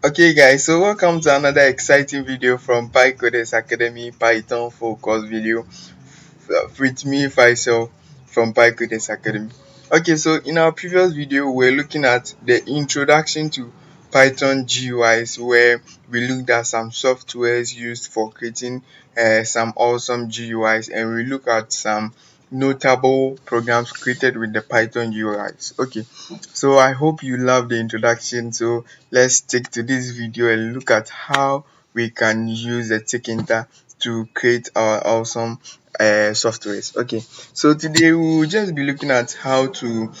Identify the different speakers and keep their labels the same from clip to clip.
Speaker 1: Okay guys, so welcome to another exciting video from Pycoders Academy Python focus video with me Faisal from Pycoders Academy. Okay, so in our previous video we're looking at the introduction to Python GUIs, where we looked at some softwares used for creating some awesome GUIs, and we look at some notable programs created with the Python GUIs. Okay, so I hope you love the introduction. So let's stick to this video and look at how we can use the Tkinter to create our awesome softwares. Okay, so today we will just be looking at how to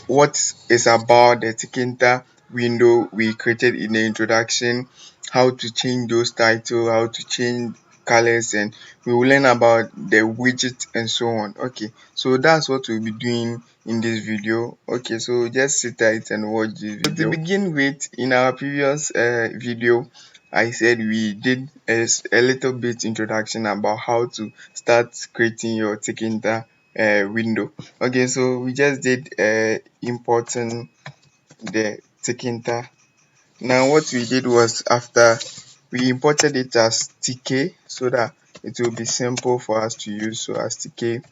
Speaker 1: what is about the Tkinter window we created in the introduction, how to change those titles, how to change colors, and we will learn about the widget and so on. Okay, so that's what we'll be doing in this video. Okay, so just sit tight and watch this video. So to begin with, in our previous video, I said we did a little bit introduction about how to start creating your Tkinter window. Okay, so we just did importing the Tkinter. Now what we did was, after we imported it as TK so that it will be simple for us to use, so as TK,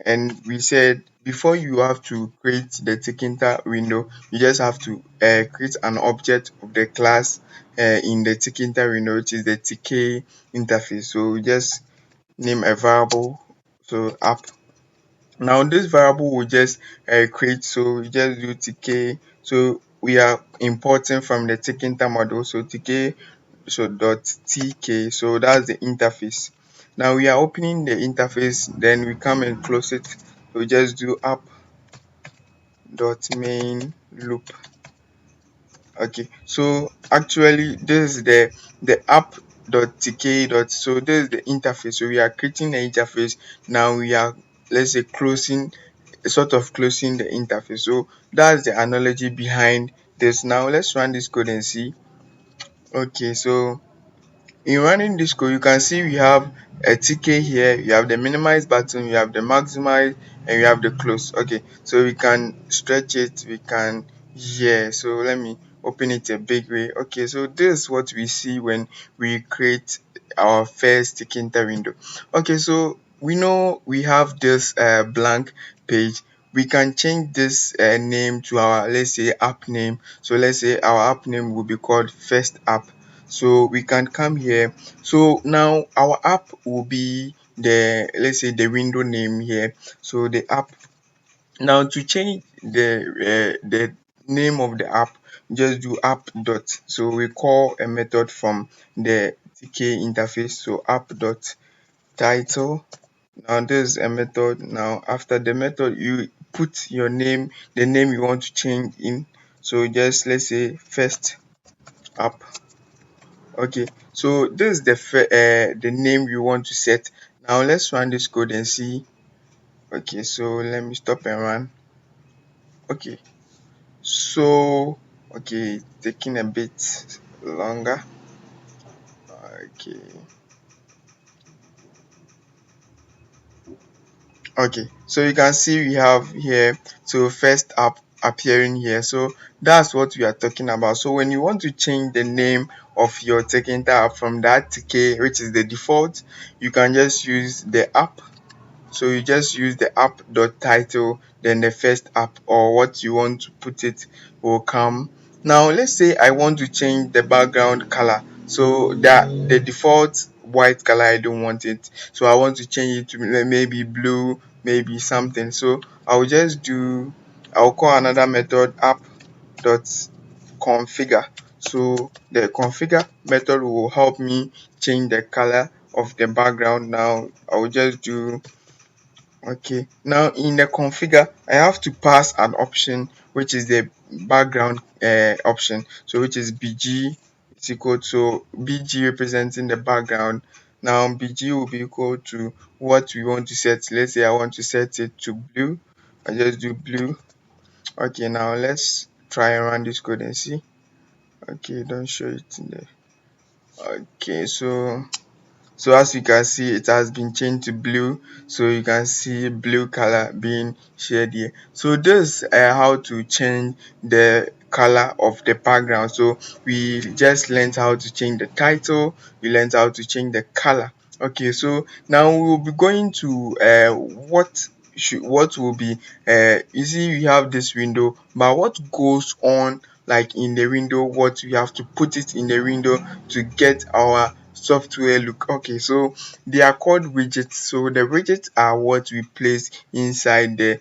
Speaker 1: and we said before you have to create the Tkinter window, you just have to create an object of the class in the Tkinter window, which is the TK interface. So we just name a variable, so app. Now this variable will just create, so we just do TK. So we are importing from the Tkinter model, so TK, so .tk, so that's the interface. Now we are opening the interface, then we come and close it. So we just do app.main loop. Okay, so actually this is the app.tk. So this is the interface. So we are creating the interface. Now we are, let's say, closing the interface. So that's the analogy behind this. Now let's run this code and see. Okay, so in running this code, you can see we have a TK here, you have the minimize button, you have the maximize, and you have the close. Okay, so we can stretch it, we can, yeah, so let me open it a big way. Okay, so this is what we see when we create our first Tkinter window. Okay, so we know we have this blank page. We can change this name to our, let's say, app name. So let's say our app name will be called first app. So we can come here. So now our app will be the, let's say, the window name here. So the app. Now to change the name of the app, just do app dot. So we call a method from the TK interface. So app dot title. Now this is a method. Now after the method, you put your name, the name you want to change in. So just, let's say, first app. Okay, so this is the name you want to set. Now let's run this code and see. Okay, so let me stop and run. Okay, so taking a bit longer. Okay, so you can see we have here, so first app appearing here. So that's what we are talking about. So when you want to change the name of your Tkinter app from that TK, which is the default, you can just use the app. So you just use the app dot title, then the first app, or what you want to put it will come. Now let's say I want to change the background color. So that the default white color, I don't want it. So I want to change it to maybe blue, maybe something. So I'll call another method app dot configure. So the configure method will help me change the color of the background. Now I'll just do. Okay, now in the configure, I have to pass an option, which is the background option. So which is bg is equal to bg representing the background. Now bg will be equal to what we want to set. Let's say I want to set it to blue. I just do blue. Okay, now let's try and run this code and see. Okay, don't show it in there. Okay, so as you can see, it has been changed to blue. So you can see blue color being shared here. So this is how to change the color of the background. So we just learned how to change the title, we learned how to change the color. Okay, so now we will be going to what will be you see we have this window, but what goes on like in the window, what we have to put it in the window to get our software look. Okay, so they are called widgets. So the widgets are what we place inside the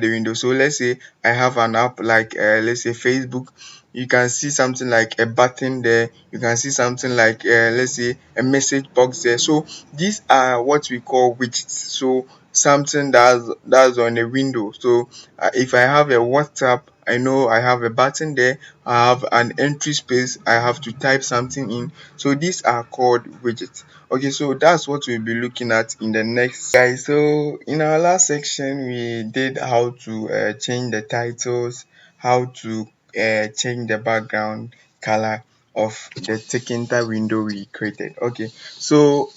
Speaker 1: window. So let's say I have an app like let's say Facebook. You can see something like a button there, you can see something like let's say a message box there. So these are what we call widgets. So something that's on the window. So if I have a WhatsApp, I know I have a button there, I have an entry space, I have to type something in. So these are called widgets. Okay, so that's what we'll be looking at in the next guys. So in our last section we did how to change the titles, how to change the background color of the Tkinter window we created. Okay, so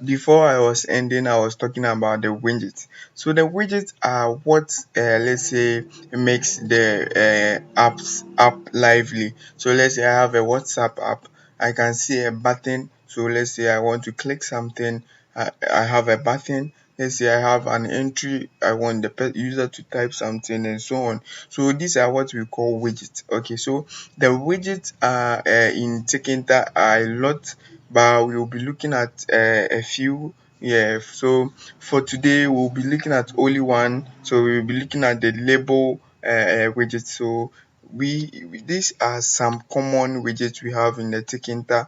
Speaker 1: before I was ending, I was talking about the widgets. So the widgets are what let's say makes the app lively. So let's say I have a WhatsApp app, I can see a button. So let's say I want to click something, I have a button. Let's say I have an entry, I want the user to type something and so on. So these are what we call widgets. Okay, so the widgets are in Tkinter are a lot, but we'll be looking at a few. Yeah, so for today we'll be looking at only one. So we'll be looking at the label widget. So these are some common widgets we have in the Tkinter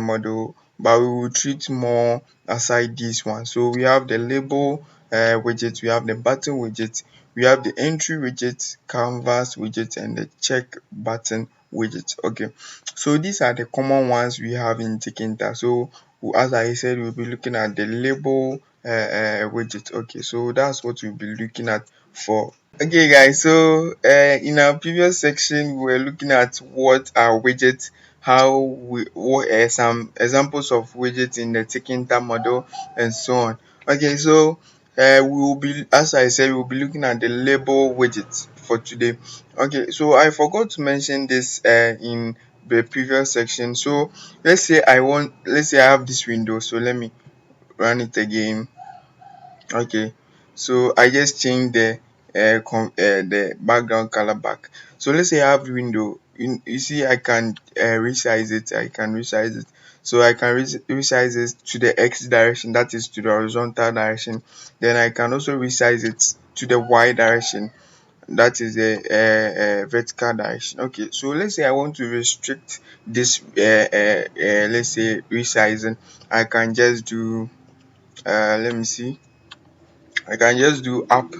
Speaker 1: model, but we will treat more aside this one. So we have the label widget, we have the button widget, we have the entry widget, canvas widget, and the check button widget. Okay, so these are the common ones we have in Tkinter. So as I said, we'll be looking at the label widget. Okay, so that's what we'll be looking at for. Okay guys, so in our previous section we were looking at what are widgets, how what are some examples of widgets in the Tkinter model and so on. Okay, so we will be, as I said, we'll be looking at the label widgets for today. Okay, so I forgot to mention this in the previous section. So let's say I have this window, so let me run it again. Okay, so I just changed the background color back. So let's say I have the window. You see I can resize it, so I can resize it to the x direction, that is to the horizontal direction. Then I can also resize it to the y direction, that is the vertical direction. Okay, so let's say I want to restrict this let's say resizing. I can just do let me see, I can just do app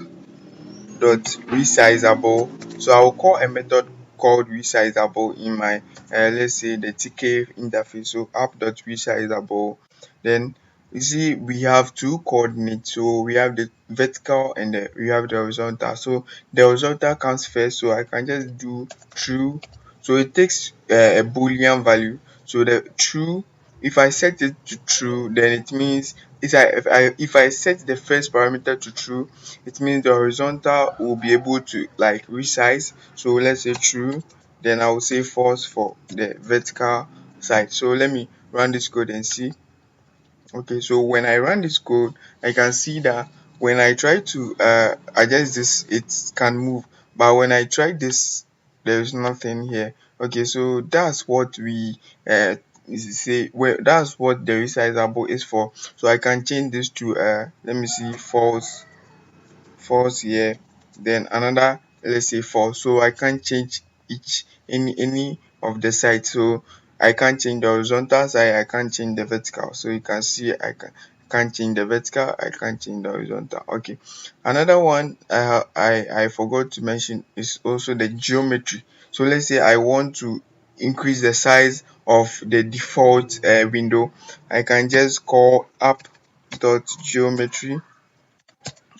Speaker 1: dot resizable. So I will call a method called resizable in my let's say the TK interface. So app dot resizable. Then you see we have two coordinates. So we have the vertical and we have the horizontal. So the horizontal comes first. So I can just do true. So it takes a boolean value. So the true, if I set it to true, then it means if I set the first parameter to true, it means the horizontal will be able to like resize. So let's say true, then I will say false for the vertical side. So let me run this code and see. Okay, so when I run this code, I can see that when I try to adjust this, it can move, but when I try this, there is nothing here. Okay, so that's what we say, well, that's what the resizable is for. So I can change this to let me see, false here, then another, let's say false. So I can't change any of the sides. So I can't change the horizontal side, I can't change the vertical. So you can see can't change the vertical, I can't change the horizontal. Okay, another one I forgot to mention is also the geometry. So let's say I want to increase the size of the default window. I can just call app dot geometry.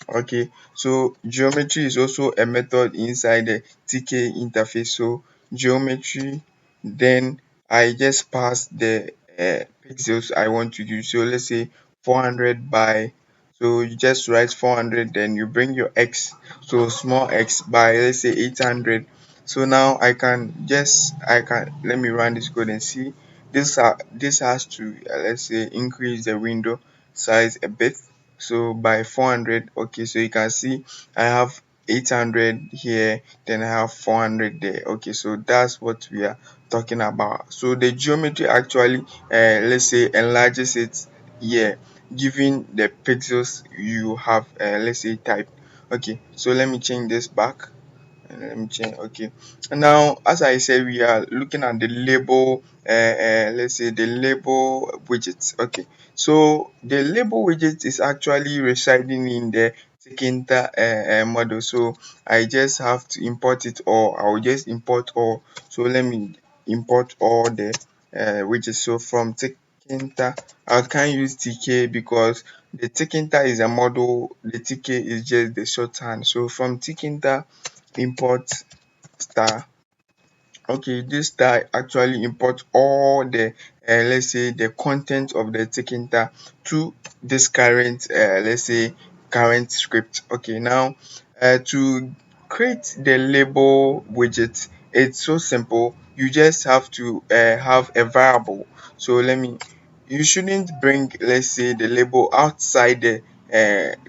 Speaker 1: Okay, so geometry is also a method inside the TK interface. So geometry, then I just pass the pixels I want to use. So let's say 400 by, so you just write 400, then you bring your x, so small x by let's say 800. So now I can let me run this code and see this has to let's say increase the window size a bit, so by 400. Okay, so you can see I have 800 here, then I have 400 there. Okay, so that's what we are talking about. So the geometry actually let's say enlarges it here, given the pixels you have let's say typed. Okay, so let me change this back and let me change. Okay, now as I said, we are looking at the label let's say the label widgets. Okay, so the label widget is actually residing in the Tkinter model. So I just have to import it, or I'll just import all. So let me import all the widgets. So from Tkinter, I can't use TK because the Tkinter is a model, the TK is just the shorthand. So from Tkinter, import star. Okay, this star actually import all the let's say the content of the Tkinter to this current let's say current script. Okay, now to create the label widget, it's so simple. You just have to have a variable. So let me, you shouldn't bring let's say the label outside the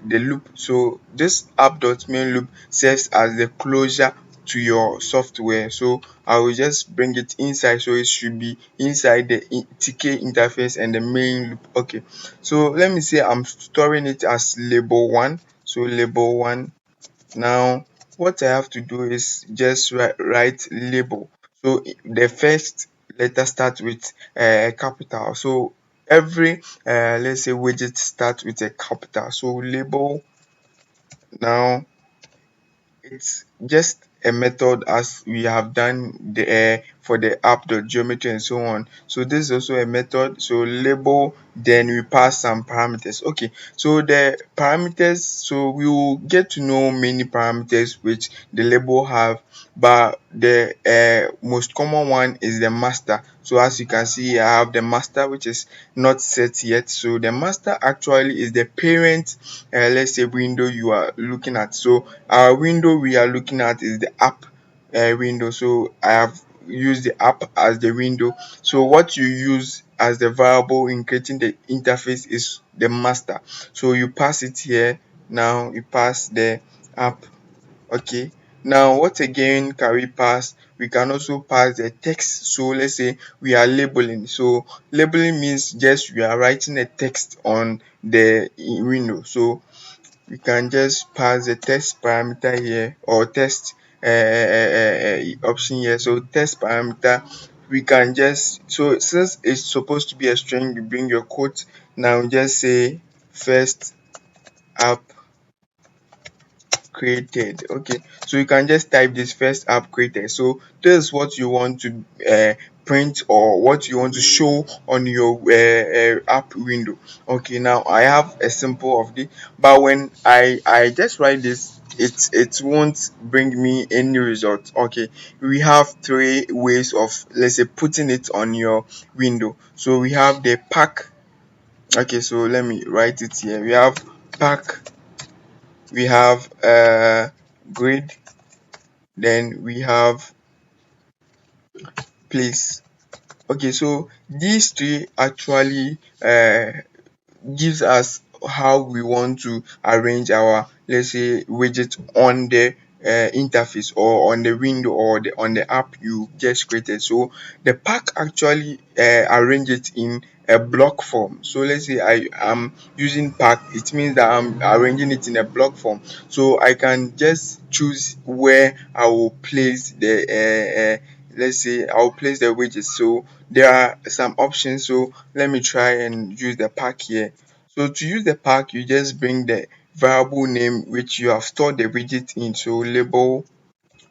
Speaker 1: loop. So this app.main loop serves as the closure to your software. So I will just bring it inside, so it should be inside the TK interface and the main loop. Okay, so let me say I'm storing it as label one. So label one. Now what I have to do is just write label. So the first letter starts with a capital. So every let's say widget starts with a capital. So label. Now it's just a method as we have done the for the app.geometry and so on. So this is also a method. So label, then we pass some parameters. Okay, so the parameters, so we will get to know many parameters which the label have, but the most common one is the master. So as you can see, I have the master which is not set yet. So the master actually is the parent let's say window you are looking at. So our window we are looking at is the app window. So I have used the app as the window. So what you use as the variable in creating the interface is the master. So you pass it here. Now you pass the app. Okay, now what again can we pass? We can also pass the text. So let's say we are labeling. So labeling means just we are writing a text on the window. So we can just pass the text parameter here, or text option here. So text parameter, we can just, so since it's supposed to be a string, you bring your quote. Now just say first app created. Okay, so you can just type this first app created. So this is what you want to print, or what you want to show on your app window. Okay, now I have a simple of this, but when I just write this, it won't bring me any result. Okay, we have three ways of let's say putting it on your window. So we have the pack. Okay, so let me write it here. We have pack, we have grid, then we have place. Okay, so these three actually gives us how we want to arrange our let's say widget on the interface, or on the window, or on the app you just created. So the pack actually arrange it in a block form. So let's say I am using pack, it means that I'm arranging it in a block form. So I can just choose where I will place the let's say I'll place the widget. So there are some options. So let me try and use the pack here. So to use the pack, you just bring the variable name which you have stored the widget in. So label,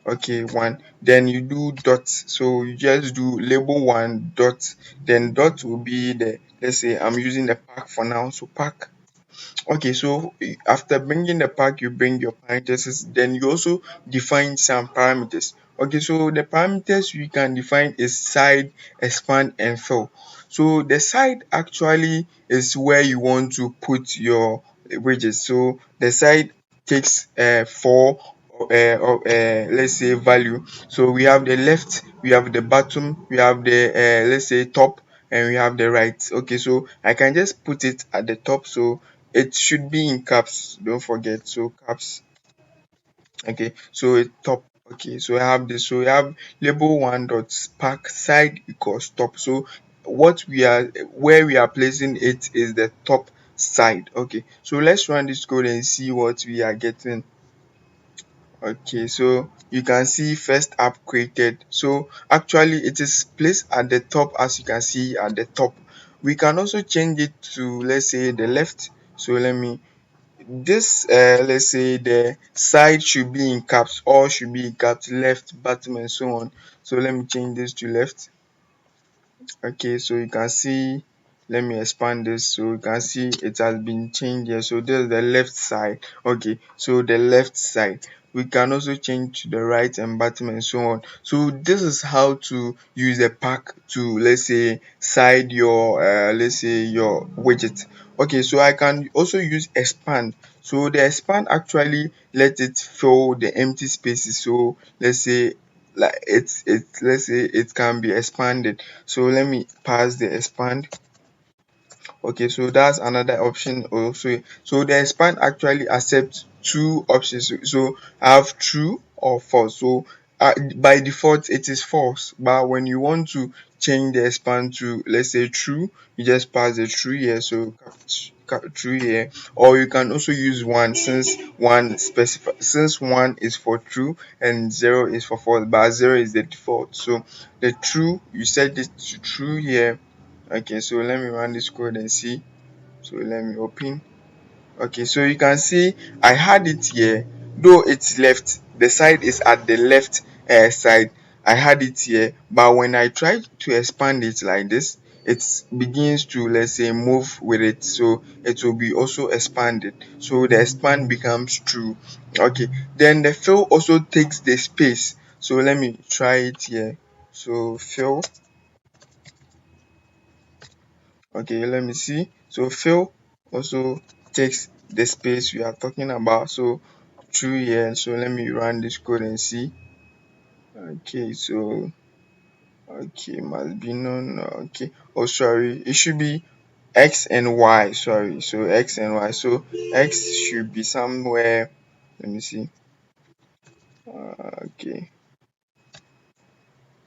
Speaker 1: okay, one, then you do dot. So you just do label one dot, then dot will be the, let's say I'm using the pack for now. So pack. Okay, so after bringing the pack, you bring your parentheses, then you also define some parameters. Okay, so the parameters we can define is side, expand, and fill. So the side actually is where you want to put your widgets. So the side takes 4 let's say value. So we have the left, we have the bottom, we have the let's say top, and we have the right. Okay, so I can just put it at the top, so it should be in caps, don't forget. So caps. Okay, so it top. Okay, so I have this. So we have label one dot pack side equals top. So what we are, where we are placing it is the top side. Okay, so let's run this code and see what we are getting. Okay, so you can see first app created. So actually it is placed at the top, as you can see at the top. We can also change it to, let's say, the left. So let me, this let's say the side should be in caps, all should be in caps, left, bottom, and so on. So let me change this to left. Okay, so you can see, let me expand this, so you can see it has been changed here. So this is the left side. Okay, so the left side, we can also change to the right and bottom and so on. So this is how to use a pack to, let's say, side your let's say your widget. Okay, so I can also use expand. So the expand actually let it fill the empty spaces. So let's say, like it's let's say it can be expanded. So let me pass the expand. Okay, so that's another option also. So the expand actually accepts two options. So I have true or false. So by default it is false, but when you want to change the expand to, let's say, true, you just pass the true here. So true here, or you can also use one, since one is for true and zero is for false, but zero is the default. So the true, you set it to true here. Okay, so let me run this code and see. So let me open. Okay, so you can see I had it here, though it's left, the side is at the left side. I had it here, but when I try to expand it like this, it begins to, let's say, move with it, so it will be also expanded. So the expand becomes true. Okay, then the fill also takes the space. So let me try it here. So fill. Okay, let me see. So fill also takes the space we are talking about. So true here. So let me run this code and see. Okay, so okay, must be none. Okay. Oh, sorry. It should be X and Y. Sorry. So X and Y. So X should be somewhere. Let me see. Okay.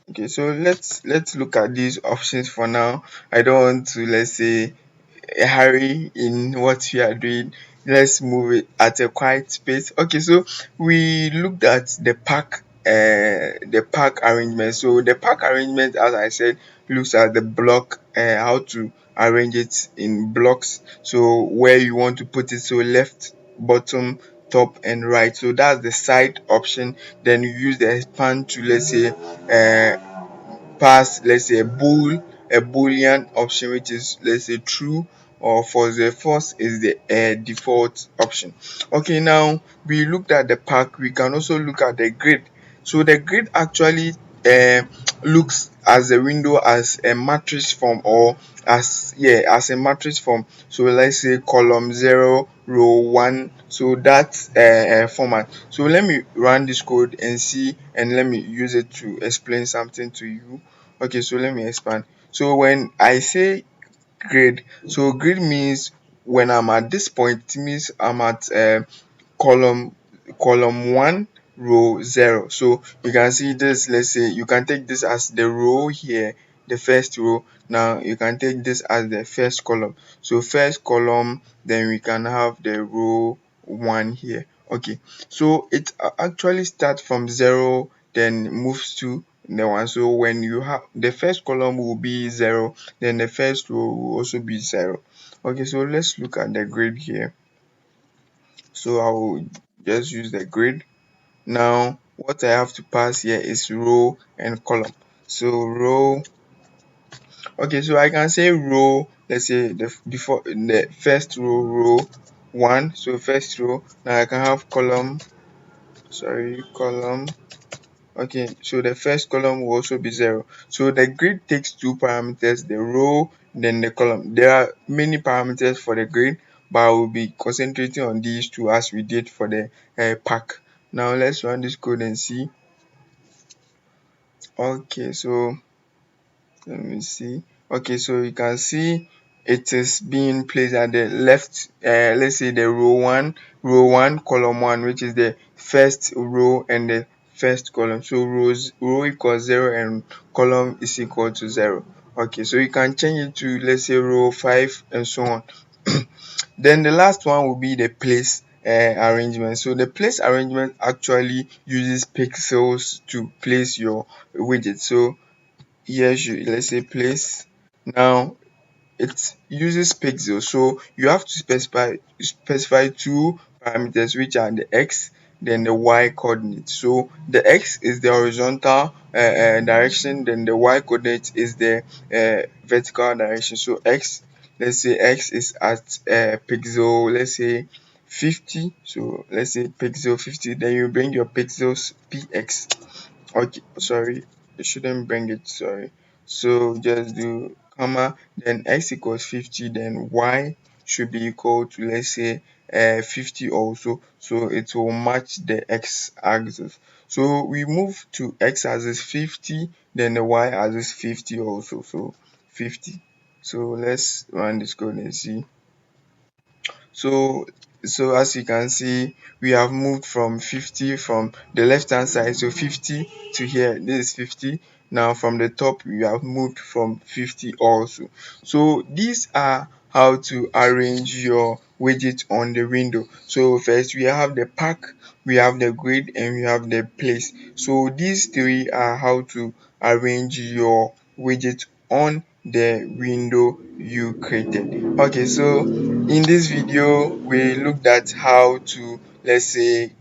Speaker 1: Okay, so let's look at these options for now. I don't want to, let's say, hurry in what we are doing. Let's move it at a quiet pace. Okay, so we looked at the pack arrangement. So the pack arrangement, as I said, looks at the block, how to arrange it in blocks. So where you want to put it, so left, bottom, top, and right. So that's the side option. Then you use the expand to, let's say, pass, let's say, a boolean option, which is, let's say, true or false. The false is the default option. Okay, now we looked at the pack. We can also look at the grid. So the grid actually looks as a window as a matrix form, or as a matrix form. So let's say column 0, row 1. So that format. So let me run this code and see, and let me use it to explain something to you. Okay, so let me expand. So when I say grid, so grid means when I'm at this point, it means I'm at column column 1, row 0. So you can see this, let's say you can take this as the row here, the first row. Now you can take this as the first column. So first column, then we can have the row 1 here. Okay, so it actually starts from 0, then moves to the 1. So when you have the first column will be 0, then the first row will also be 0. Okay, so let's look at the grid here. So I will just use the grid. Now what I have to pass here is row and column. So row. Okay, so I can say row, let's say the first row 1. So first row. Now I can have column, column. Okay, so the first column will also be 0. So the grid takes two parameters, the row, then the column. There are many parameters for the grid, but I will be concentrating on these two as we did for the pack. Now let's run this code and see. Okay, so let me see. Okay, so you can see it is being placed at the left, let's say the row one column one, which is the first row and the first column. So row equals 0 and column is equal to 0. Okay, so you can change it to, let's say, row 5 and so on. Then the last one will be the place arrangement. So the place arrangement actually uses pixels to place your widget. So here let's say place. Now it uses pixels, so you have to specify two parameters, which are the x then the y coordinate. So the x is the horizontal direction, then the y coordinate is the vertical direction. So x, let's say x is at pixel, let's say 50. So let's say pixel 50, then you bring your pixels px. Okay, sorry, it shouldn't bring it, sorry. So just do comma, then x equals 50, then y should be equal to, let's say, 50 also, so it will match the x axis. So we move to x axis 50, then the y axis 50 also, so 50. So let's run this code and see. So as you can see, we have moved from 50 from the left hand side, so 50 to here, this is 50. Now from the top we have moved from 50 also. So these are how to arrange your widget on the window. So first we have the pack, we have the grid, and we have the place. So these three are how to arrange your widget on the window you created. Okay, so in this video we looked at how to, let's say,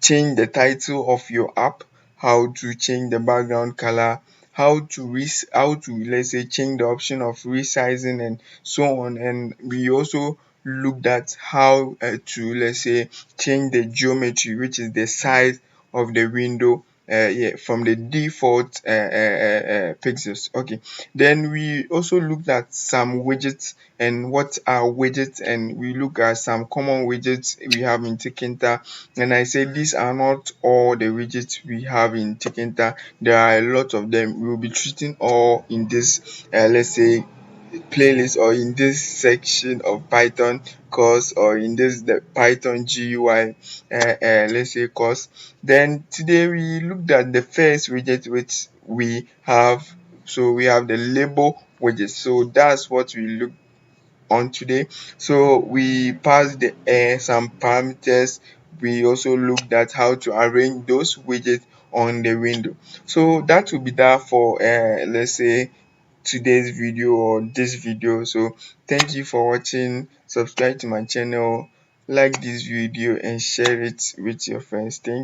Speaker 1: change the title of your app, how to change the background color, how to, let's say, change the option of resizing and so on. And we also looked at how to, let's say, change the geometry, which is the size of the window, from the default pixels. Okay, then we also looked at some widgets and what are widgets, and we look at some common widgets we have in Tkinter. And I said these are not all the widgets we have in Tkinter. There are a lot of them. We will be treating all in this, let's say, playlist, or in this section of Python course, or in this the Python GUI let's say course. Then today we looked at the first widget which we have. So we have the label widget. So that's what we look on today. So we passed some parameters. We also looked at how to arrange those widgets on the window. So that will be that for let's say today's video or this video. So thank you for watching. Subscribe to my channel, like this video, and share it with your friends. Thank